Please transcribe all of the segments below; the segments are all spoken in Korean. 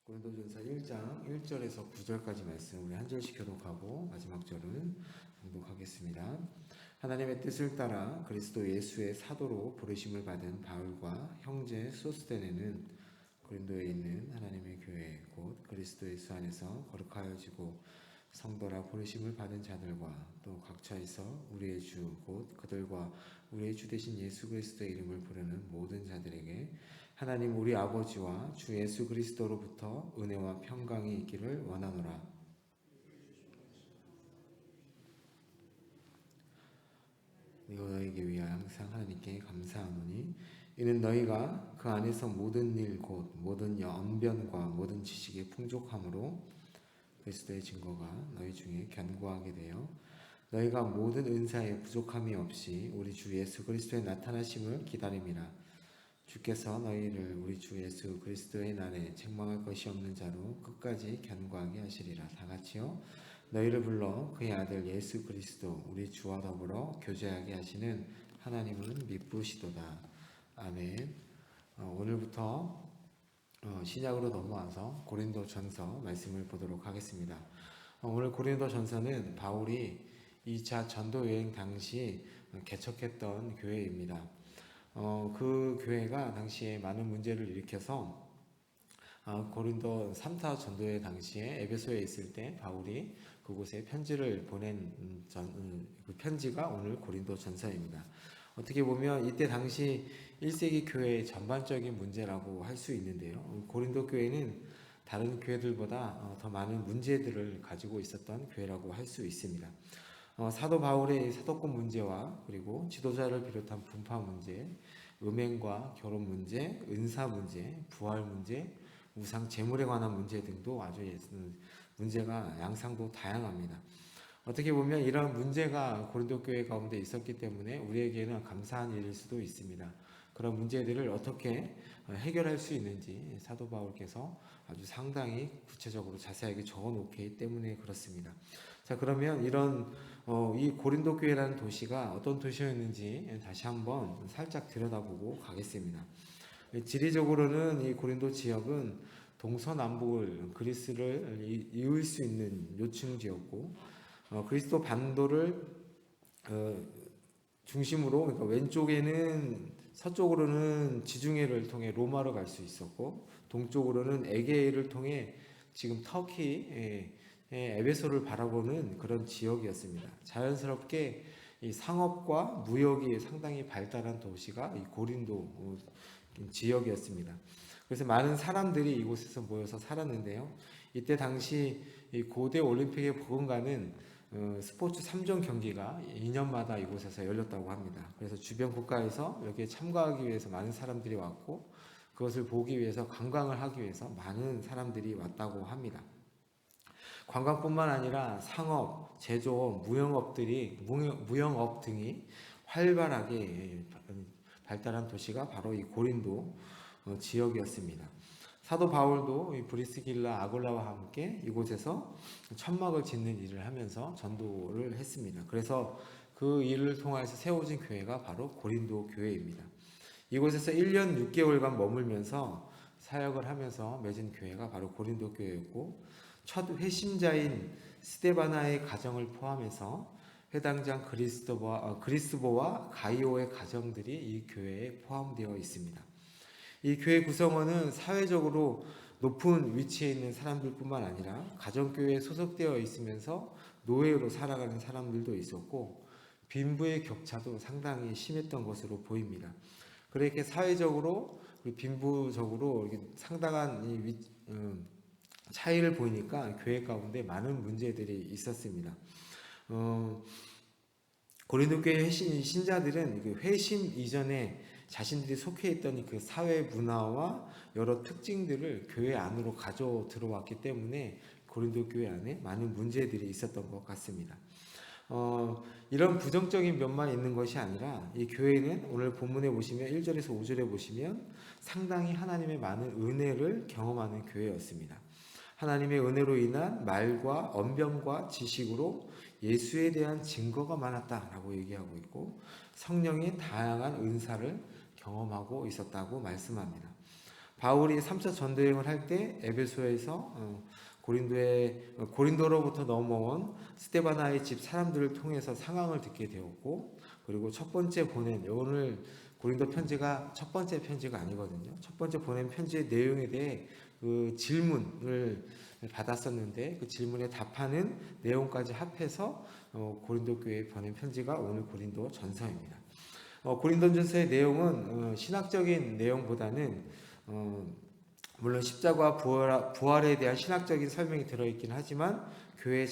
고린도전서 1장 1절에서 9절까지 말씀 우리 한 절씩 교독하고 마지막 절은 봉독하겠습니다. 하나님의 뜻을 따라 그리스도 예수의 사도로 부르심을 받은 바울과 형제 소스데네는 고린도에 있는 하나님의 교회 곧 그리스도 예수 안에서 거룩하여지고 성도라 부르심을 받은 자들과 또 각처에서 우리의 주 곧 그들과 우리의 주 되신 예수 그리스도의 이름을 부르는 모든 자들에게 하나님 우리 아버지와 주 예수 그리스도로부터 은혜와 평강이 있기를 원하노라. 이거 너희에게 위하여 항상 하나님께 감사하노니 이는 너희가 그 안에서 모든 일 곧 모든 언변과 모든 지식의 풍족함으로 그리스도의 증거가 너희 중에 견고하게 되어 너희가 모든 은사에 부족함이 없이 우리 주 예수 그리스도의 나타나심을 기다림이라. 주께서 너희를 우리 주 예수 그리스도의 날에 책망할 것이 없는 자로 끝까지 견고하게 하시리라. 다 같이요. 너희를 불러 그의 아들 예수 그리스도 우리 주와 더불어 교제하게 하시는 하나님은 미쁘시도다. 아멘. 오늘부터 신약으로 넘어와서 고린도전서 말씀을 보도록 하겠습니다. 오늘 고린도전서는 바울이 2차 전도 여행 당시 개척했던 교회입니다. 그 교회가 당시에 많은 문제를 일으켜서 고린도 3타 전도회 당시에 에베소에 있을 때 바울이 그곳에 편지를 보낸 그 편지가 오늘 고린도 전서입니다. 어떻게 보면 이때 당시 1세기 교회의 전반적인 문제라고 할 수 있는데요. 고린도 교회는 다른 교회들보다 더 많은 문제들을 가지고 있었던 교회라고 할 수 있습니다. 사도 바울의 사도권 문제와 그리고 지도자를 비롯한 분파 문제, 음행과 결혼 문제, 은사 문제, 부활 문제, 우상 재물에 관한 문제 등도 아주 문제가 양상도 다양합니다. 어떻게 보면 이런 문제가 고린도 교회 가운데 있었기 때문에 우리에게는 감사한 일일 수도 있습니다. 그런 문제들을 어떻게 해결할 수 있는지 사도 바울께서 아주 상당히 구체적으로 자세하게 적어 놓기 때문에 그렇습니다. 자, 그러면 이런 이 고린도 교회라는 도시가 어떤 도시였는지 다시 한번 살짝 들여다보고 가겠습니다. 지리적으로는 이 고린도 지역은 동서남북을 그리스를 이을 수 있는 요충지였고 그리스도 반도를 중심으로 그러니까 왼쪽에는 서쪽으로는 지중해를 통해 로마로 갈 수 있었고 동쪽으로는 에게해를 통해 지금 터키 에베소를 바라보는 그런 지역이었습니다. 자연스럽게 이 상업과 무역이 상당히 발달한 도시가 이 고린도 지역이었습니다. 그래서 많은 사람들이 이곳에서 모여서 살았는데요. 이때 당시 이 고대 올림픽의 버금가는 스포츠 3종 경기가 2년마다 이곳에서 열렸다고 합니다. 그래서 주변 국가에서 여기에 참가하기 위해서 많은 사람들이 왔고 그것을 보기 위해서 관광을 하기 위해서 많은 사람들이 왔다고 합니다. 관광뿐만 아니라 상업, 제조업, 무역업 등이 활발하게 발달한 도시가 바로 이 고린도 지역이었습니다. 사도 바울도 이 브리스길라 아굴라와 함께 이곳에서 천막을 짓는 일을 하면서 전도를 했습니다. 그래서 그 일을 통해서 세워진 교회가 바로 고린도 교회입니다. 이곳에서 1년 6개월간 머물면서 사역을 하면서 맺은 교회가 바로 고린도 교회였고 첫 회심자인 스데바나의 가정을 포함해서 회당장 그리스보와 가이오의 가정들이 이 교회에 포함되어 있습니다. 이 교회 구성원은 사회적으로 높은 위치에 있는 사람들뿐만 아니라 가정교회에 소속되어 있으면서 노예로 살아가는 사람들도 있었고 빈부의 격차도 상당히 심했던 것으로 보입니다. 그렇게 사회적으로 빈부적으로 상당한 차이를 보이니까 교회 가운데 많은 문제들이 있었습니다. 고린도 교회 신자들은 회심 이전에 자신들이 속해 있던 그 사회 문화와 여러 특징들을 교회 안으로 가져 들어왔기 때문에 고린도 교회 안에 많은 문제들이 있었던 것 같습니다. 이런 부정적인 면만 있는 것이 아니라 이 교회는 오늘 본문에 보시면 1절에서 5절에 보시면 상당히 하나님의 많은 은혜를 경험하는 교회였습니다. 하나님의 은혜로 인한 말과 언변과 지식으로 예수에 대한 증거가 많았다라고 얘기하고 있고 성령의 다양한 은사를 경험하고 있었다고 말씀합니다. 바울이 3차 전도여행을 할 때 에베소에서 고린도로부터 넘어온 스데바나의 집 사람들을 통해서 상황을 듣게 되었고, 그리고 첫 번째 보낸, 오늘 고린도 편지가 첫 번째 편지가 아니거든요. 첫 번째 보낸 편지의 내용에 대해 그 질문을 받았었는데, 그 질문에 답하는 내용까지 합해서 고린도 교회에 보낸 편지가 오늘 고린도 전서입니다. 고린도 전서의 내용은 신학적인 내용보다는 물론 십자가 부활에 대한 신학적인 설명이 들어있긴 하지만 교리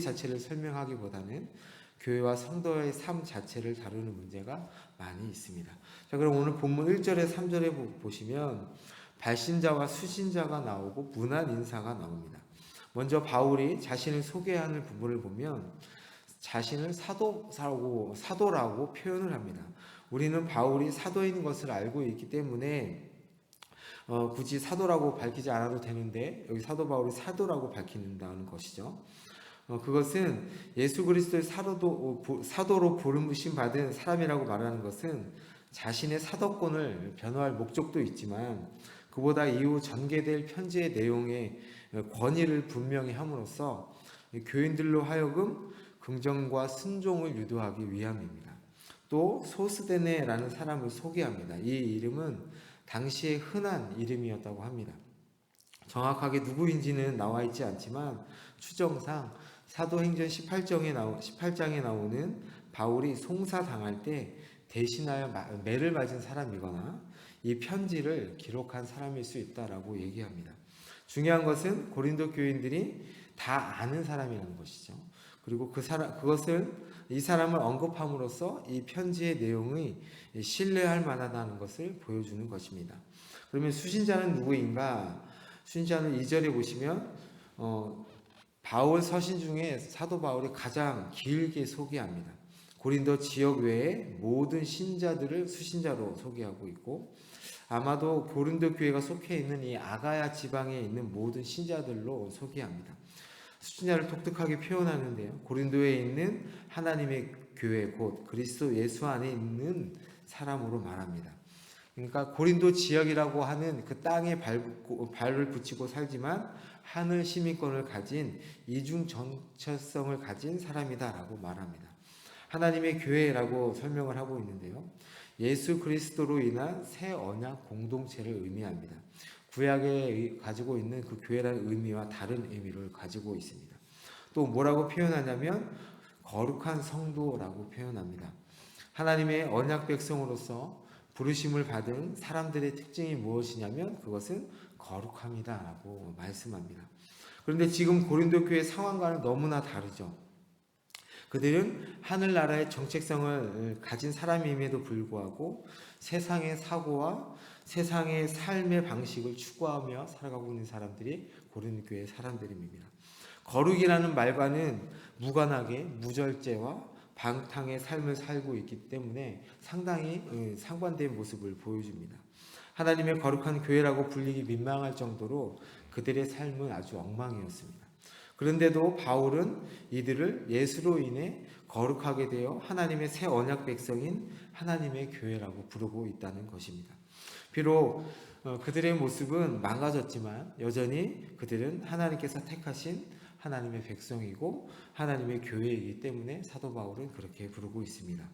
자체를 설명하기보다는 교회와 성도의 삶 자체를 다루는 문제가 많이 있습니다. 자, 그럼 오늘 본문 1절에 3절에 보시면 발신자와 수신자가 나오고 문안 인사가 나옵니다. 먼저 바울이 자신을 소개하는 부분을 보면 자신을 사도라고 표현을 합니다. 우리는 바울이 사도인 것을 알고 있기 때문에 굳이 사도라고 밝히지 않아도 되는데 여기 사도 바울이 사도라고 밝힌다는 것이죠. 그것은 예수 그리스도의 사도로 부름부심 받은 사람이라고 말하는 것은 자신의 사도권을 변호할 목적도 있지만 그보다 이후 전개될 편지의 내용의 권위를 분명히 함으로써 교인들로 하여금 긍정과 순종을 유도하기 위함입니다. 또 소스데네라는 사람을 소개합니다. 이 이름은 당시에 흔한 이름이었다고 합니다. 정확하게 누구인지는 나와 있지 않지만 추정상 사도행전 18장에 나오는 바울이 송사당할 때 대신하여 매를 맞은 사람이거나 이 편지를 기록한 사람일 수 있다라고 얘기합니다. 중요한 것은 고린도 교인들이 다 아는 사람이라는 것이죠. 그리고 이 사람을 언급함으로써 이 편지의 내용이 신뢰할 만하다는 것을 보여주는 것입니다. 그러면 수신자는 누구인가? 수신자는 2절에 보시면 바울 서신 중에 사도 바울이 가장 길게 소개합니다. 고린도 지역 외에 모든 신자들을 수신자로 소개하고 있고 아마도 고린도 교회가 속해 있는 이 아가야 지방에 있는 모든 신자들로 소개합니다. 수신자를 독특하게 표현하는데요. 고린도에 있는 하나님의 교회 곧 그리스도 예수 안에 있는 사람으로 말합니다. 그러니까 고린도 지역이라고 하는 그 땅에 발을 붙이고 살지만 하늘 시민권을 가진 이중 정체성을 가진 사람이다라고 말합니다. 하나님의 교회라고 설명을 하고 있는데요. 예수 그리스도로 인한 새 언약 공동체를 의미합니다. 구약에 가지고 있는 그 교회라는 의미와 다른 의미를 가지고 있습니다. 또 뭐라고 표현하냐면 거룩한 성도라고 표현합니다. 하나님의 언약 백성으로서 부르심을 받은 사람들의 특징이 무엇이냐면 그것은 거룩함이다라고 말씀합니다. 그런데 지금 고린도 교회 상황과는 너무나 다르죠. 그들은 하늘나라의 정체성을 가진 사람임에도 불구하고 세상의 사고와 세상의 삶의 방식을 추구하며 살아가고 있는 사람들이 고린도 교회 사람들입니다. 거룩이라는 말과는 무관하게 무절제와 방탕의 삶을 살고 있기 때문에 상당히 상반된 모습을 보여줍니다. 하나님의 거룩한 교회라고 불리기 민망할 정도로 그들의 삶은 아주 엉망이었습니다. 그런데도 바울은 이들을 예수로 인해 거룩하게 되어 하나님의 새 언약 백성인 하나님의 교회라고 부르고 있다는 것입니다. 비록 그들의 모습은 망가졌지만 여전히 그들은 하나님께서 택하신 하나님의 백성이고 하나님의 교회이기 때문에 사도 바울은 그렇게 부르고 있습니다.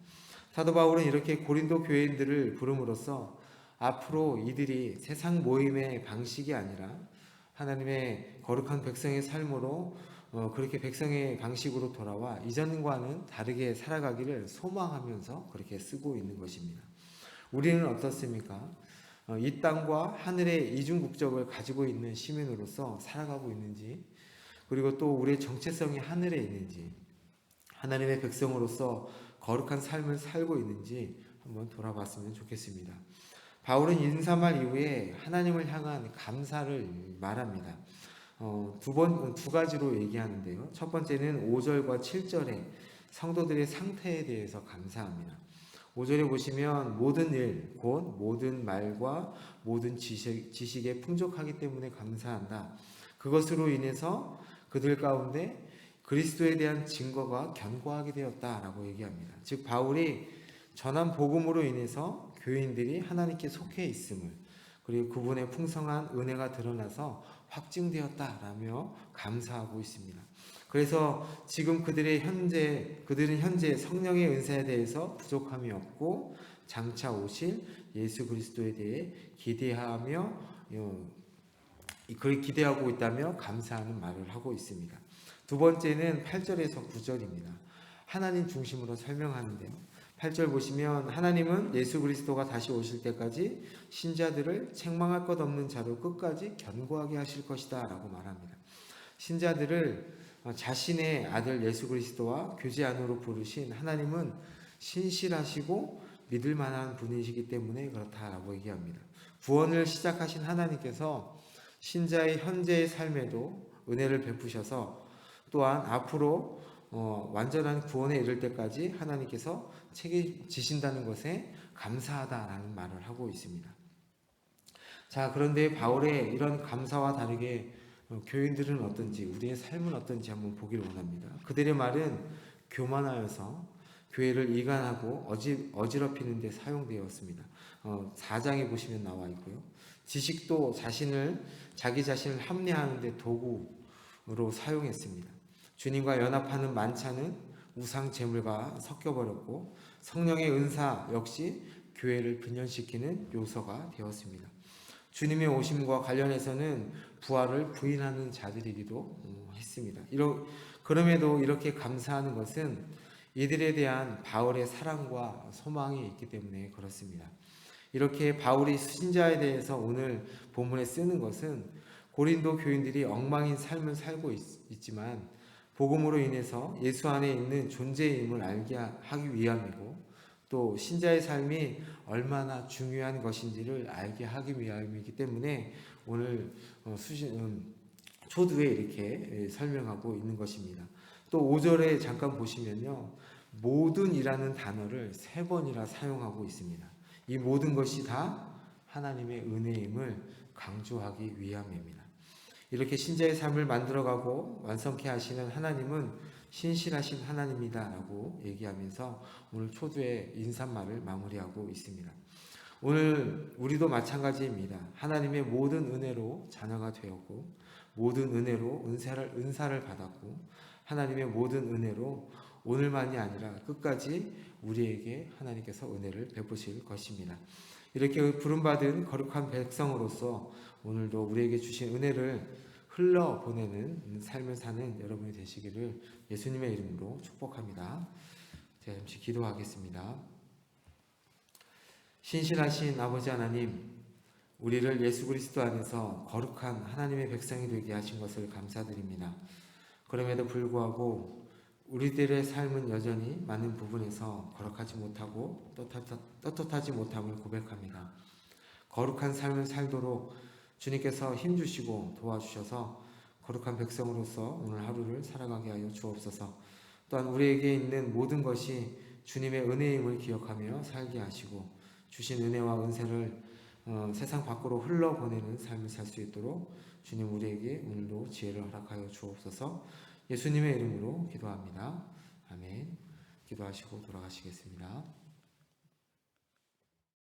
사도 바울은 이렇게 고린도 교회인들을 부름으로써 앞으로 이들이 세상 모임의 방식이 아니라 하나님의 거룩한 백성의 삶으로 그렇게 백성의 방식으로 돌아와 이전과는 다르게 살아가기를 소망하면서 그렇게 쓰고 있는 것입니다. 우리는 어떻습니까? 이 땅과 하늘의 이중국적을 가지고 있는 시민으로서 살아가고 있는지, 그리고 또 우리의 정체성이 하늘에 있는지, 하나님의 백성으로서 거룩한 삶을 살고 있는지 한번 돌아봤으면 좋겠습니다. 바울은 인사말 이후에 하나님을 향한 감사를 말합니다. 두 가지로 얘기하는데요. 첫 번째는 5절과 7절에 성도들의 상태에 대해서 감사합니다. 5절에 보시면 모든 일, 곧 모든 말과 모든 지식에 풍족하기 때문에 감사한다. 그것으로 인해서 그들 가운데 그리스도에 대한 증거가 견고하게 되었다라고 얘기합니다. 즉 바울이 전한 복음으로 인해서 교인들이 하나님께 속해 있음을, 그리고 그분의 풍성한 은혜가 드러나서 확증되었다라며 감사하고 있습니다. 그래서 지금 그들은 현재 성령의 은사에 대해서 부족함이 없고 장차 오실 예수 그리스도에 대해 그를 기대하고 있다며 감사하는 말을 하고 있습니다. 두 번째는 8절에서 9절입니다. 하나님 중심으로 설명하는데요. 8절 보시면 하나님은 예수 그리스도가 다시 오실 때까지 신자들을 책망할 것 없는 자로 끝까지 견고하게 하실 것이다 라고 말합니다. 신자들을 자신의 아들 예수 그리스도와 교제 안으로 부르신 하나님은 신실하시고 믿을 만한 분이시기 때문에 그렇다라고 얘기합니다. 구원을 시작하신 하나님께서 신자의 현재의 삶에도 은혜를 베푸셔서 또한 앞으로 완전한 구원에 이를 때까지 하나님께서 책임지신다는 것에 감사하다라는 말을 하고 있습니다. 자, 그런데 바울의 이런 감사와 다르게 교인들은 어떤지, 우리의 삶은 어떤지 한번 보기를 원합니다. 그들의 말은 교만하여서 교회를 이간하고 어지럽히는 데 사용되었습니다. 4장에 보시면 나와 있고요. 지식도 자기 자신을 합리화하는 데 도구로 사용했습니다. 주님과 연합하는 만찬은 우상 제물과 섞여버렸고 성령의 은사 역시 교회를 분열시키는 요소가 되었습니다. 주님의 오심과 관련해서는 부활을 부인하는 자들이기도 했습니다. 그럼에도 이렇게 감사하는 것은 이들에 대한 바울의 사랑과 소망이 있기 때문에 그렇습니다. 이렇게 바울이 신자에 대해서 오늘 본문에 쓰는 것은 고린도 교인들이 엉망인 삶을 살고 있지만 복음으로 인해서 예수 안에 있는 존재임을 알게 하기 위함이고 또 신자의 삶이 얼마나 중요한 것인지를 알게 하기 위함이기 때문에 오늘 초두에 이렇게 설명하고 있는 것입니다. 또 5절에 잠깐 보시면요. 모든이라는 단어를 3번이나 사용하고 있습니다. 이 모든 것이 다 하나님의 은혜임을 강조하기 위함입니다. 이렇게 신자의 삶을 만들어가고 완성케 하시는 하나님은 신실하신 하나님이다 라고 얘기하면서 오늘 초두의 인사말을 마무리하고 있습니다. 오늘 우리도 마찬가지입니다. 하나님의 모든 은혜로 자녀가 되었고 모든 은혜로 은사를 받았고 하나님의 모든 은혜로 오늘만이 아니라 끝까지 우리에게 하나님께서 은혜를 베푸실 것입니다. 이렇게 부름받은 거룩한 백성으로서 오늘도 우리에게 주신 은혜를 흘러보내는 삶을 사는 여러분이 되시기를 예수님의 이름으로 축복합니다. 제가 잠시 기도하겠습니다. 신실하신 아버지 하나님, 우리를 예수 그리스도 안에서 거룩한 하나님의 백성이 되게 하신 것을 감사드립니다. 그럼에도 불구하고 우리들의 삶은 여전히 많은 부분에서 거룩하지 못하고 떳떳하지 못함을 고백합니다. 거룩한 삶을 살도록 주님께서 힘주시고 도와주셔서 거룩한 백성으로서 오늘 하루를 살아가게 하여 주옵소서. 또한 우리에게 있는 모든 것이 주님의 은혜임을 기억하며 살게 하시고 주신 은혜와 은혜를 세상 밖으로 흘러보내는 삶을 살 수 있도록 주님 우리에게 오늘도 지혜를 허락하여 주옵소서. 예수님의 이름으로 기도합니다. 아멘. 기도하시고 돌아가시겠습니다.